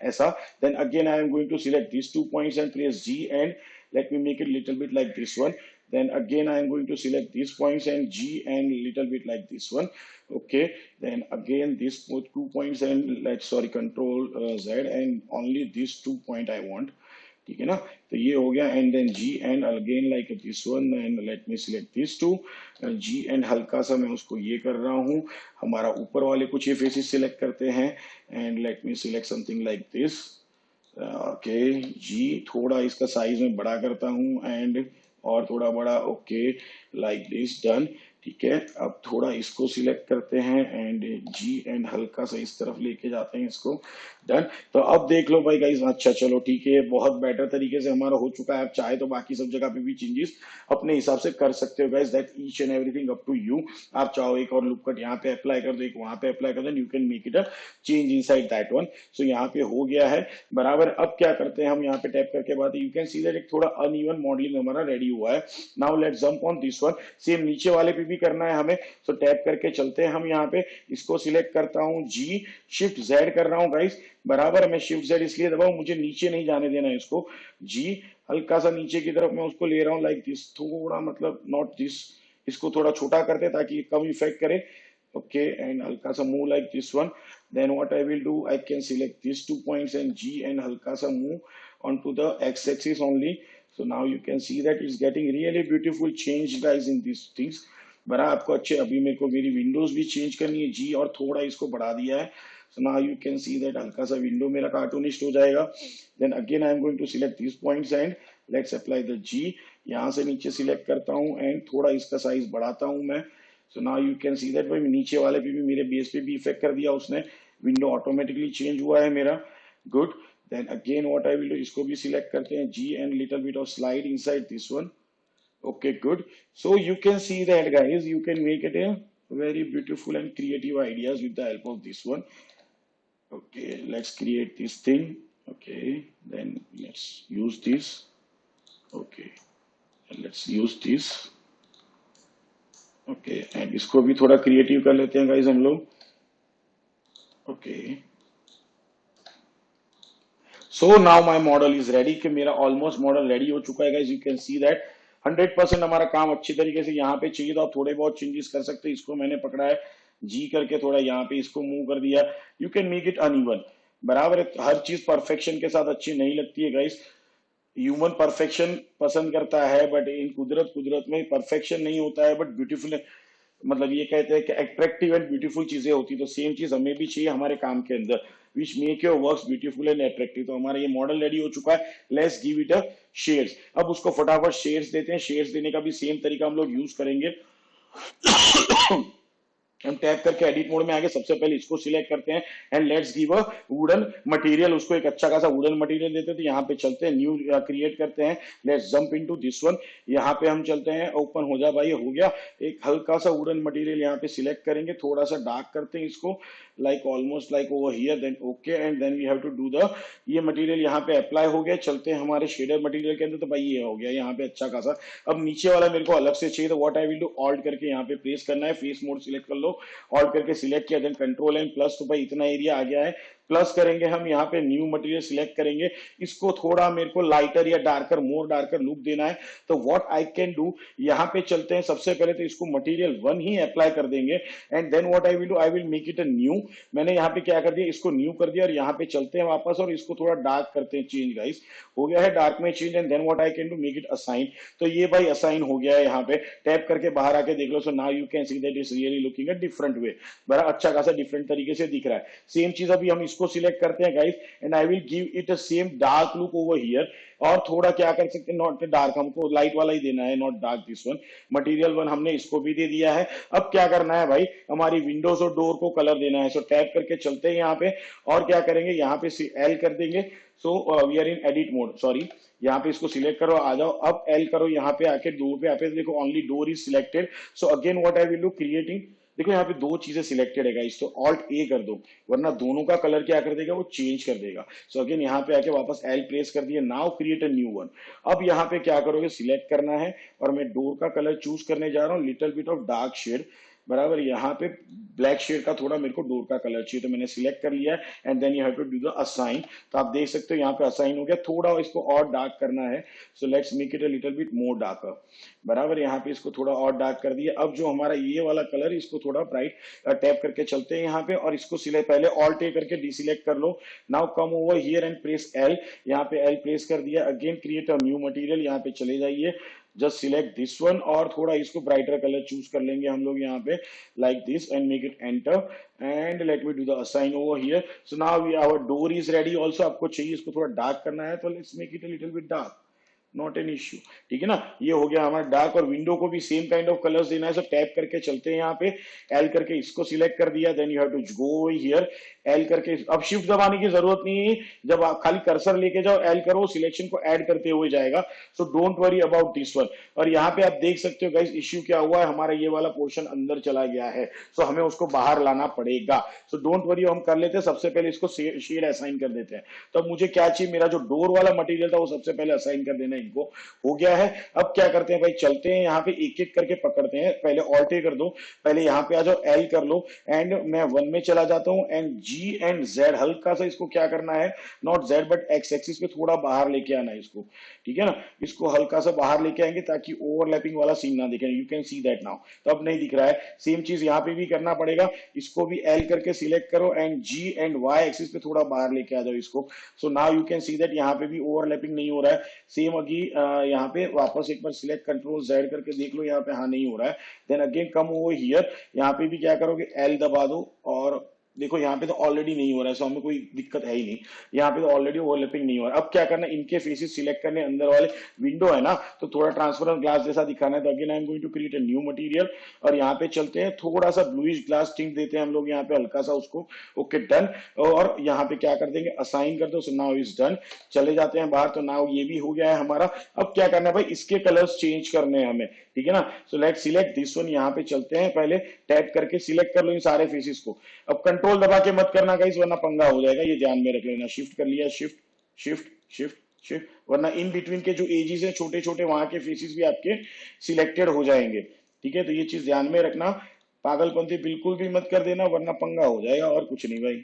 ऐसा। Then again I am going to select this 2 points and press G, and let me make it little bit like this one. Then again I am going to select these points and G and little bit like this one. Okay, then again these 2 points and let's sorry control Z and only these 2 point I want, ठीक है ना। तो ये हो गया, and then G and again like this one, and let me select this two G, and हल्का सा मैं उसको ये कर रहा हूँ, हमारा ऊपर वाले कुछ ये फेसेस सिलेक्ट करते हैं, and let me select something like this. Okay जी, थोड़ा इसका साइज में बड़ा करता हूँ, एंड और थोड़ा बड़ा, ओके लाइक दिस, डन, ठीक है। अब थोड़ा इसको सिलेक्ट करते हैं एंड जी, एंड हल्का सा इस तरफ लेके जाते हैं इसको, डन। तो अब देख लो भाई गाइस, अच्छा चलो ठीक है, बहुत बेटर तरीके से हमारा हो चुका है। आप चाहे तो बाकी सब जगह पे भी चेंजेस अपने हिसाब से कर सकते हो guys, that each and everything up to you. आप चाहो एक और लुक कट यहाँ पे अप्लाई कर दो, एक वहां पे अप्लाई कर दो, you can make it a change inside that one. So यहाँ पे हो गया है, बराबर। अब क्या करते हैं हम यहाँ पे टैप करके बाद, यू कैन सी दैट एक थोड़ा अनइवन मॉडलिंग हमारा रेडी हुआ है। Now let's jump on this one, same नीचे वाले पे भी करना है हमें। सो टैप करके चलते हैं हम यहाँ पे, इसको सिलेक्ट करता हूँ जी, शिफ्ट जेड कर रहा हूँ गाइस, बराबर। मैं शिफ्ट जेड इसलिए दबाऊं, मुझे नीचे नहीं जाने देना है इसको, जी हल्का सा नीचे की तरफ मैं उसको ले रहा हूँ लाइक दिस, थोड़ा मतलब नॉट दिस, इसको थोड़ा छोटा करते ताकि ये कम इफेक्ट करे, ओके, एंड हल्का सा move like this one. Then what I will do, I can select this 2 points and G, and हल्का सा move on to the X axis only. So now you can see that it's getting really beautiful change guys in these things, बड़ा आपको अच्छे। अभी मेरे को मेरी Windows भी चेंज करनी है जी, और थोड़ा इसको बढ़ा दिया है। So now you can see that हल्का सा विंडो मेरा कार्टूनिस्ट हो जाएगा। Then again I am going to select these points and let's apply the G, यहाँ से नीचे सिलेक्ट करता हूँ एंड थोड़ा इसका साइज बढ़ाता हूँ मैं। So now you can see that भाई नीचे वाले पे भी, मेरे बेस पे भी इफेक्ट कर दिया उसने, विंडो ऑटोमेटिकली चेंज हुआ है मेरा, good. Then again what I will do, इसको भी सिलेक्ट करते हैं G and little bit of slide inside this one, okay good। So you can see that guys, you can make it a very beautiful and creative ideas with the help of this one। Okay, let's create this thing, okay, then let's use this, okay, and let's use this, okay, and इसको भी थोड़ा creative कर लेते हैं guys हम लोग, okay। So now my model is ready, कि मेरा ऑलमोस्ट मॉडल रेडी हो चुका है guys, you can see that 100% हमारा काम अच्छी तरीके से यहाँ पे चाहिए, तो आप थोड़े बहुत चेंजेस कर सकते हैं। इसको मैंने पकड़ा है जी करके, थोड़ा यहाँ पे इसको मूव कर दिया, you can make it uneven, बराबर है। हर चीज परफेक्शन के साथ अच्छी नहीं लगती है गाइस, ह्यूमन परफेक्शन पसंद करता है, बट इन कुदरत में परफेक्शन नहीं होता है, बट ब्यूटीफुल मतलब ये कहते हैं कि अट्रैक्टिव एंड ब्यूटीफुल चीजें होती, तो सेम चीज हमें भी चाहिए हमारे काम के अंदर, which make your works beautiful and attractive. तो हमारा ये मॉडल रेडी हो चुका है, let's give it a shades. अब उसको फटाफट शेड्स देते हैं। शेड्स देने का भी सेम तरीका हम लोग यूज करेंगे। हम टैप करके एडिट मोड में आगे सबसे पहले इसको सिलेक्ट करते हैं and let's give a wooden material, उसको एक अच्छा खासा वुडन मटेरियल देते हैं। तो यहाँ पे चलते हैं, न्यू क्रिएट करते हैं, let's jump into this one. यहाँ पे हम चलते हैं, ओपन हो जा भाई, हो गया। एक हल्का सा वुडन मटेरियल यहाँ पे सिलेक्ट करेंगे, थोड़ा सा डार्क करते हैं इसको, like almost like over here, then okay, and then we have to do the, ये मटेरियल यहाँ पे अप्लाई हो गया। चलते हैं हमारे शेडर मटेरियल के अंदर, तो भाई ये हो गया यहाँ पे अच्छा खासा। अब नीचे वाला मेरे को अलग से चाहिए, तो what I will do, alt करके यहाँ पे प्रेस करना है, फेस मोड सिलेक्ट कर लो, ऑल्ट करके सिलेक्ट किया, देन कंट्रोल एंड प्लस, तो भाई इतना एरिया आ गया है। प्लस करेंगे हम यहाँ पे, न्यू मटेरियल सिलेक्ट करेंगे, इसको थोड़ा मेरे को लाइटर या डार्कर, मोर डार्कर लुक देना है। तो व्हाट आई कैन डू, यहाँ पे चलते हैं, सबसे पहले तो इसको मटेरियल 1 ही अप्लाई कर देंगे, and then what I will do, I will make it a new. मैंने यहाँ पे क्या कर दिया, इसको न्यू कर दिया, और यहाँ पे चलते हैं वापस और इसको थोड़ा डार्क करते हैं, चेंज गाइस, हो गया है डार्क में change, and then what I can do, make it assign. तो ये भाई असाइन हो गया है, यहाँ पे टैप करके बाहर आके देख लो। So now you can see that is really looking a different way, बड़ा अच्छा खासा डिफरेंट तरीके से दिख रहा है। सेम चीज अभी हम इसको सिलेक्ट करते हैं guys, and I will give it a same dark look over here. और थोड़ा क्या कर सकते हैं, नॉट डार्क, हमको लाइट वाला ही देना है, not dark this one. Material 1 हमने इसको भी दे दिया है। अब क्या करना है भाई, हमारी विंडोज और डोर को कलर देना है। सो टैप करके चलते हैं यहाँ पे, और क्या करेंगे, यहाँ पे एल कर देंगे। So we are in edit mode, sorry, यहाँ पे इसको सिलेक्ट करो, आ जाओ, अब एल करो, यहाँ पे आके डोर पे आके देखो, only door is selected. So again what I will do, creating, देखो यहाँ पे दो चीजें सिलेक्टेड है गाइस, तो ऑल्ट ए कर दो, वरना दोनों का कलर क्या कर देगा, वो चेंज कर देगा। सो अगेन यहाँ पे आके वापस एल प्रेस कर दिया, now create a new one. अब यहाँ पे क्या करोगे, सिलेक्ट करना है, और मैं डोर का कलर चूज करने जा रहा हूँ, little bit of dark shade, बराबर। यहाँ पे ब्लैक शेड का थोड़ा मेरे को डोर का कलर चाहिए, तो मैंने सिलेक्ट कर लिया है, and then you have to do the assign. तो आप देख सकते हो यहाँ पे असाइन हो गया, थोड़ा इसको और डार्क करना है। So let's make it a little bit more darker, बराबर। यहाँ पे इसको थोड़ा और डार्क कर दिया। अब जो हमारा ये वाला कलर, इसको थोड़ा ब्राइट, टैप करके चलते हैं यहाँ पे, और इसको सिलेक्ट, पहले ऑल्ट ए करके डिसिलेक्ट कर लो। Now come over here and press L, यहाँ पे एल प्रेस कर दिया, again create a new material, यहाँ पे चले जाइए, जस्ट सिलेक्ट दिस वन, और थोड़ा इसको ब्राइटर कलर चूज कर लेंगे हम लोग यहाँ पे, like this, and make it enter, and let me do the assign over here. So now we, our door is ready also. आपको चाहिए इसको थोड़ा डार्क करना है, तो let's make it a little bit dark, not an issue, ठीक है ना। ये हो गया हमारा डार्क, और विंडो को भी सेम काइंड ऑफ कलर्स देना है। सो टैप करके चलते हैं यहाँ पे, एल करके इसको सिलेक्ट कर दिया, then you have to go here, L करके, अब शिफ्ट दबाने की जरूरत नहीं है, जब आप खाली कर्सर लेके जाओ, एल करो, सिलेक्शन को ऐड करते हुए जाएगा। So don't worry about this one. और यहाँ पे आप देख सकते हो गाइस, इश्यू क्या हुआ है, हमारा ये वाला पोर्शन अंदर चला गया है, सो हमें उसको बाहर लाना पड़ेगा। सो डोंट वरी, हम कर लेते हैं, सबसे पहले इसको शेड असाइन कर देते हैं। तो अब मुझे क्या चाहिए, मेरा जो डोर वाला मटेरियल था वो सबसे पहले असाइन कर देना, इनको हो गया है। अब क्या करते हैं भाई, चलते हैं यहाँ पे, एक एक करके पकड़ते हैं, पहले ऑल्ट ए कर दो, पहले यहाँ पे आ जाओ, एल कर लो, एंड मैं 1 में चला जाता हूँ, एंड जी एंड जेड, हल्का सा इसको क्या करना है, not Z but x axis पे थोड़ा बाहर लेके आना है इसको, ठीक है ना। इसको हल्का सा बाहर लेके आएंगे ताकि ओवरलैपिंग वाला सीन ना दिखे, you can see that now, तो अब नहीं दिख रहा है। सेम चीज यहाँ पे भी करना पड़ेगा, इसको भी एल करके सिलेक्ट करो, and G and Y axis पे थोड़ा बाहर लेके आ जाओ इसको। So now you can see that यहाँ पे भी ओवरलैपिंग नहीं हो रहा है। सेम अगी यहाँ पे वापस एक बार सिलेक्ट कंट्रोल जेड करके देख लो, यहाँ पे हाँ नहीं हो रहा है, then again come over here, यहाँ पे भी क्या करोगे, एल दबा दो, और देखो यहाँ पे तो ऑलरेडी नहीं हो रहा है, सो हमें कोई दिक्कत है ही नहीं, यहाँ पे तो ऑलरेडी ओवरलैपिंग नहीं हो रहा है। अब क्या करना है, इनके फेसेस सिलेक्ट करने, अंदर वाले विंडो है ना, तो थोड़ा ट्रांसपेरेंट ग्लास जैसा दिखाना है, तो again I am going to create a new material, और यहाँ पे चलते हैं, थोड़ा सा ब्लूइश ग्लास टिंट देते हैं हम लोग यहाँ पे, हल्का सा उसको, ओके डन। और यहाँ पे क्या कर देंगे, असाइन कर दो, सो नाउ इज डन। चले जाते हैं बाहर, तो नाउ ये भी हो गया है हमारा। अब क्या करना है भाई, इसके कलर्स चेंज करने हैं हमें, ठीक है ना। So let select this one, यहाँ पे चलते हैं, पहले टैप करके सिलेक्ट कर लो इन सारे फेसेस को। अब कंट्रोल दबा के मत करना गाइस, वरना पंगा हो जाएगा, ये ध्यान में रख लेना। शिफ्ट कर लिया, शिफ्ट शिफ्ट शिफ्ट शिफ्ट, वरना इन बिटवीन के जो एजेस हैं छोटे छोटे, वहां के फेसेस भी आपके सिलेक्टेड हो जाएंगे, ठीक है। तो ये चीज ध्यान में रखना, पागलपंती बिल्कुल भी मत कर देना, वरना पंगा हो जाएगा, और कुछ नहीं भाई।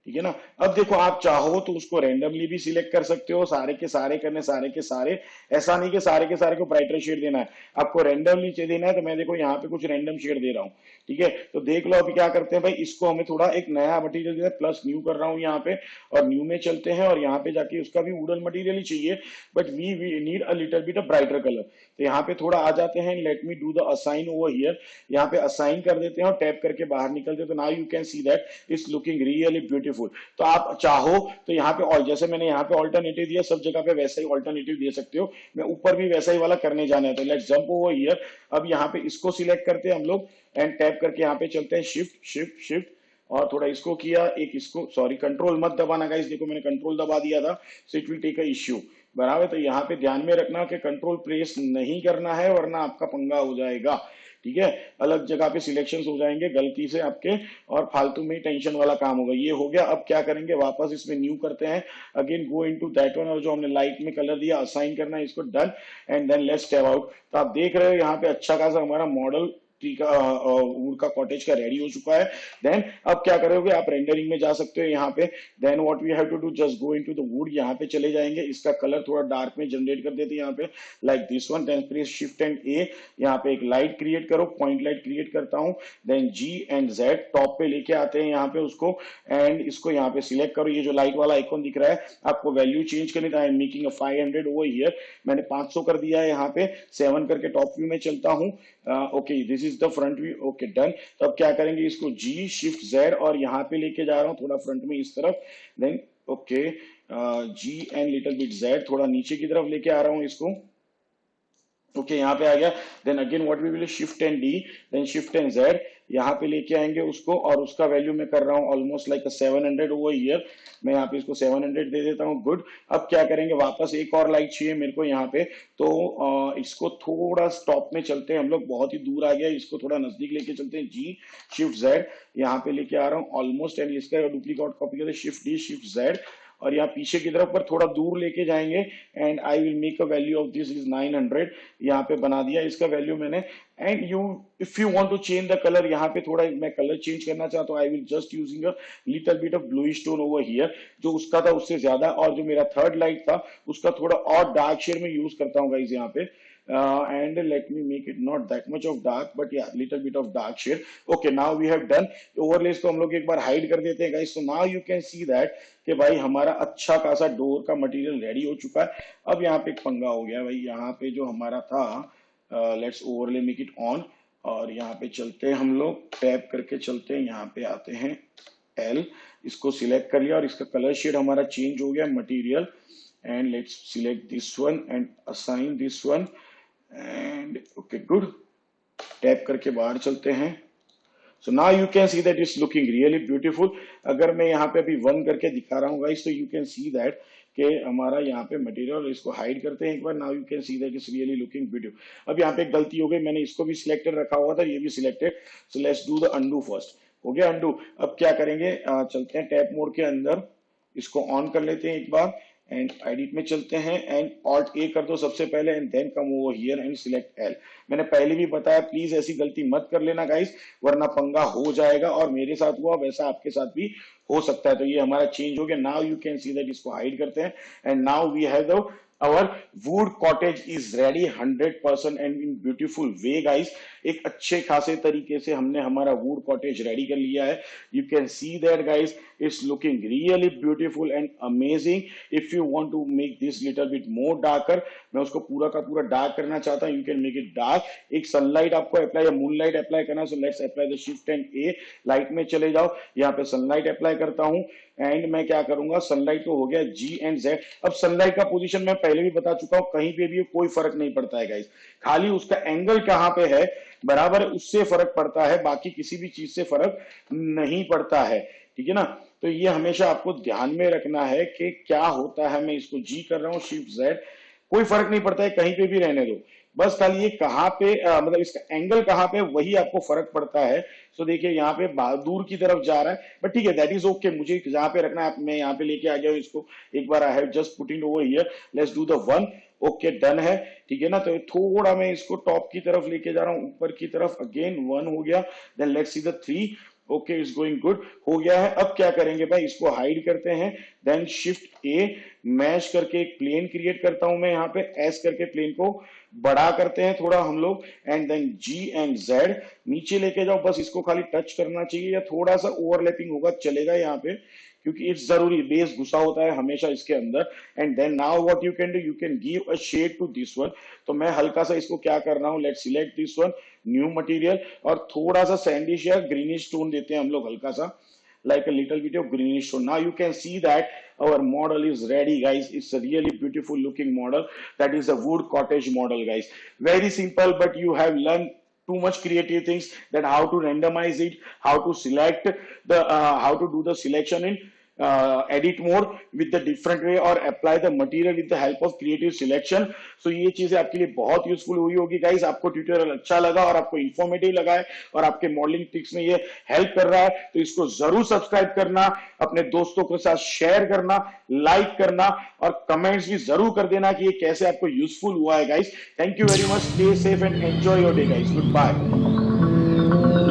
ठीक है ना। अब देखो आप चाहो तो उसको रैंडमली भी सिलेक्ट कर सकते हो, सारे के सारे करने सारे के सारे, ऐसा नहीं कि सारे के सारे को ब्राइटर शेड देना है, आपको रैंडमली देना है। तो मैं देखो यहाँ पे कुछ रैंडम शेड दे रहा हूँ, ठीक है। तो देख लो अभी क्या करते हैं भाई, इसको हमें थोड़ा एक नया मटेरियल देना है, प्लस न्यू कर रहा हूँ यहाँ पे, और न्यू में चलते हैं और यहाँ पे जाके उसका भी वुडन मटेरियल ही चाहिए, but we need a little bit of brighter colour. तो यहाँ पे थोड़ा आ जाते हैं, let me do the assign over here, यहाँ पे असाइन कर देते हैं और टैप करके बाहर निकलते हैं। तो now you can see that it's looking really beautiful. तो आप चाहो तो यहाँ पे और जैसे मैंने यहाँ पे ऑल्टरनेटिव दिया, सब जगह पे वैसा ही ऑल्टरनेटिव दे सकते हो। मैं ऊपर भी वैसा ही वाला करने जाना है, तो लेट्स जंप ओवर हियर। अब यहाँ पे इसको सिलेक्ट करते हैं हम लोग एंड टैप करके यहाँ पे चलते हैं शिफ्ट शिफ्ट शिफ्ट, और थोड़ा इसको किया, एक इसको, सॉरी कंट्रोल मत दबाना गाइस, देखो मैंने कंट्रोल दबा दिया था, so it will take a issue. बराबर, तो यहाँ पे ध्यान में रखना कि कंट्रोल प्रेस नहीं करना है वरना आपका पंगा हो जाएगा, ठीक है। अलग जगह पे सिलेक्शंस हो जाएंगे गलती से आपके, और फालतू में टेंशन वाला काम होगा। ये हो गया। अब क्या करेंगे, वापस इसमें न्यू करते हैं, again go into that one, और जो हमने लाइट में कलर दिया असाइन करना है इसको, done, and then let's step out. तो आप देख रहे हो यहाँ पे अच्छा खासा हमारा मॉडल वुड का कॉटेज का रेडी हो चुका है। देन अब क्या करोगे, आप रेंडरिंग में जा सकते हो यहाँ पे। Then what we have to do, just go into the wood, यहाँ पे चले जाएंगे, इसका कलर थोड़ा डार्क में जनरेट कर देते हैं यहाँ पे, like this one. Then press shift and A, यहाँ पे एक लाइट क्रिएट करो, पॉइंट लाइट क्रिएट करता हूँ। Then G and Z top पे लेके आते हैं यहाँ पे उसको, एंड इसको यहाँ पे सिलेक्ट करो। ये जो लाइट वाला आइकॉन दिख रहा है, आपको वैल्यू चेंज करनी है। I am making 500 over here, मैंने 500 कर दिया है यहाँ पे। 7 करके टॉप व्यू में चलता हूँ। Okay, this is the front view, okay done. तो अब क्या करेंगे, इसको जी शिफ्ट जेड और यहाँ पे लेके जा रहा हूँ थोड़ा फ्रंट में इस तरफ। Then okay, G and little bit Z, थोड़ा नीचे की तरफ लेके आ रहा हूँ इसको। ओके, यहाँ पे आ गया। Then again what we will, shift and D, then shift and Z, यहाँ पे लेके आएंगे उसको, और उसका वैल्यू मैं कर रहा हूँ ऑलमोस्ट लाइक 700 ओवर हियर। मैं यहाँ पे इसको 700 दे देता हूँ, गुड। अब क्या करेंगे, वापस एक और लाइट चाहिए मेरे को यहाँ पे, तो इसको थोड़ा स्टॉप में चलते हैं हम लोग, बहुत ही दूर आ गया, इसको थोड़ा नजदीक लेके चलते हैं, जी शिफ्ट जेड, यहाँ पे लेके आ रहा हूँ ऑलमोस्ट, एंड इसका डुप्लीकेट कॉपी करते शिफ्ट डी शिफ्ट जेड, और यहाँ पीछे की तरफ पर थोड़ा दूर लेके जाएंगे, and I will make a value of this is 900, यहाँ पे बना दिया इसका वैल्यू मैंने। And you if you want to change the colour, यहाँ पे थोड़ा मैं कलर चेंज करना चाहता हूँ, I will just using a little bit of bluish tone over here, जो उसका था उससे ज्यादा, और जो मेरा थर्ड लाइट था उसका थोड़ा और डार्क शेड में यूज करता हूँ गाइस यहाँ पे। And let me make it not that much of dark, but yeah, little bit of dark shade. Okay, now we have done overlays को हम लोग एक बार हाइड कर देते हैं guys. So now you can see that कि भाई हमारा अच्छा खासा डोर का मटेरियल रेडी हो चुका है। अब यहाँ पे एक पंगा हो गया भाई, यहाँ पे जो हमारा था, let's overlay make it on, और यहाँ पे चलते हैं हम लोग, टैप करके चलते हैं, यहाँ पे आते हैं एल, इसको सिलेक्ट कर लिया और इसका कलर शेड हमारा चेंज हो गया material, and let's select this one and assign this one, and okay good, tap करके बाहर चलते हैं। सो now you can see that is looking really beautiful. अगर मैं यहाँ पे अभी 1 करके दिखा रहा हूँ गाइस, तो यू कैन सी दैट कि हमारा यहाँ पे मटेरियल, इसको हाइड करते हैं एक बार। Now you can see that is really looking beautiful. अब यहाँ पे एक गलती हो गई, मैंने इसको भी सिलेक्टेड रखा हुआ था, ये भी selected. So let's do the undo first. हो गया अंडू। अब क्या करेंगे, चलते हैं टैप मोड के अंदर, इसको ऑन कर लेते हैं एक बार, एंड एडिट में चलते हैं, एंड ऑल्ट ए कर दो सबसे पहले, and then come over here and select L. मैंने पहले भी बताया, प्लीज ऐसी गलती मत कर लेना गाइस, वरना पंगा हो जाएगा, और मेरे साथ हुआ वैसा आपके साथ भी हो सकता है। तो ये हमारा चेंज हो गया। Now you can see that, इसको हाइड करते हैं, and now we have the our wood cottage is ready 100% and in beautiful way guys। एक अच्छे खासे तरीके से हमने हमारा wood cottage रेडी कर लिया है। You can see that guys, it's looking really beautiful and amazing। If you want to make this little bit more darker, मैं उसको पूरा का पूरा डार्क करना चाहता हूँ, you can make it dark। एक सनलाइट आपको अप्लाई या मूनलाइट अप्लाई करना, so let's apply the shift and A, light में चले जाओ, यहाँ पे सनलाइट अप्लाई करता हूँ, एंड मैं क्या करूंगा, सनलाइट तो हो गया जी एंड जेड। अब सनलाइट का पोजीशन मैं पहले भी बता चुका हूं, कहीं पे भी कोई फर्क नहीं पड़ता है गाइस, खाली उसका एंगल कहां पे है, बराबर है, उससे फर्क पड़ता है, बाकी किसी भी चीज से फर्क नहीं पड़ता है, ठीक है ना। तो ये हमेशा आपको ध्यान में रखना है कि क्या होता है, मैं इसको जी कर रहा हूँ शिफ्ट जेड, कोई फर्क नहीं पड़ता है, कहीं पे भी रहने दो, बस खाली ये कहाँ पे मतलब इसका एंगल कहाँ पे, वही आपको फर्क पड़ता है। सो देखिए यहाँ पे दूर की तरफ जा रहा है, बट ठीक है, दैट इज ओके, मुझे जहाँ पे रखना है मैं यहाँ पे लेके आ गया हूँ इसको। एक बार I have just put in over here, let's do the one. Okay done है, ठीक है ना। तो थोड़ा मैं इसको टॉप की तरफ लेके जा रहा हूँ, ऊपर की तरफ, अगेन 1 हो गया, then let's see the 3, okay, it's going good, हो गया है। अब क्या करेंगे भाई, इसको हाइड करते हैं, देन शिफ्ट ए, मैश करके एक प्लेन क्रिएट करता हूं मैं यहाँ पे, एस करके प्लेन को बड़ा करते हैं थोड़ा हम लोग, and then G and Z नीचे लेके जाओ, बस इसको खाली टच करना चाहिए, या थोड़ा सा ओवरलैपिंग होगा चलेगा यहाँ पे, क्योंकि इट्स जरूरी, बेस घुसा होता है हमेशा इसके अंदर। And then now what you can do, you can give a shade to this one. तो मैं हल्का सा इसको क्या कर रहा हूँ, let select this one, new material, और थोड़ा सा सैंडिश या ग्रीनिश टोन देते हैं हम लोग हल्का सा, like a little bit of greenish tone. Now you can see that our model is ready, guys. It's a really beautiful looking model. That is a wood cottage model, guys. Very simple, but you have learned too much creative things, that how to randomize it, how to select the how to do the selection in edit mode with the different way, और apply the material with the help of creative selection. So ये चीजें आपके लिए बहुत useful हुई होगी guys. आपको tutorial अच्छा लगा और आपको इंफॉर्मेटिव लगा है और आपके मॉडलिंग ट्रिक्स में ये हेल्प कर रहा है, तो इसको जरूर सब्सक्राइब करना, अपने दोस्तों के साथ शेयर करना, लाइक करना, और कमेंट्स भी जरूर कर देना कि ये कैसे आपको यूजफुल हुआ है guys. Thank you very much, stay safe and enjoy your day guys, good bye.